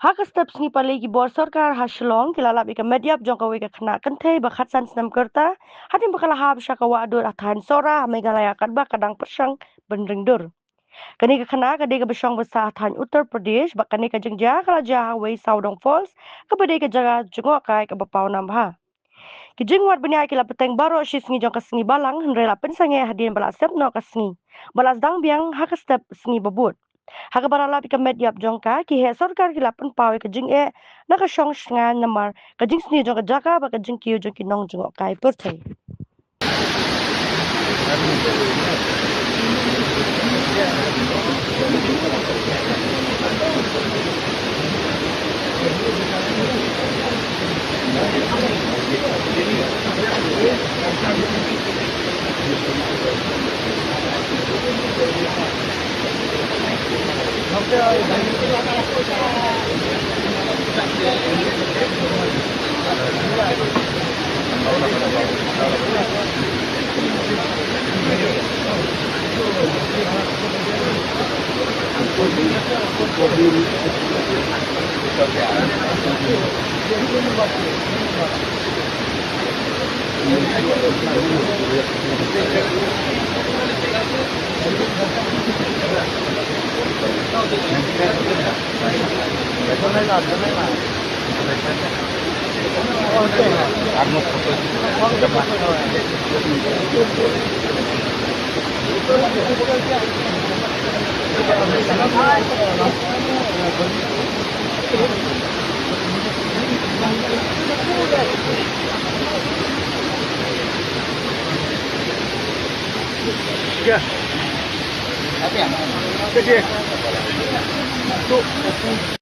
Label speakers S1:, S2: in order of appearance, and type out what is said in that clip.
S1: Hak step sni palagi bor sarkar haslong kilala bika mediap jongkawe ka khana kanthe bakat san snam kerta hatim bakala hab shakawa adur athan sora megalaya kadba kadang persang bendring dur. Kani ka khana ka dega besong basa athan Uttar Pradesh bakani ka jengja kala jaha wei Saudong Falls ka bade ka jaga jungok kai ka bapau nambha. Kijing wat bani akila peteng baro shisngi jong ka sngi balang hendrela pensange hadin bala step no ka sngi. Balas dang biang hak step sngi babut. Haka barala pika mediap jongka ki he sarkar ki lapan pawe ka jing e naka shong shnga namar ka jing sni jong ka jaka ba ka jing kiyo jong ki nong jong kai perthai.
S2: Ya. Apa ya? Kecil. Tuh.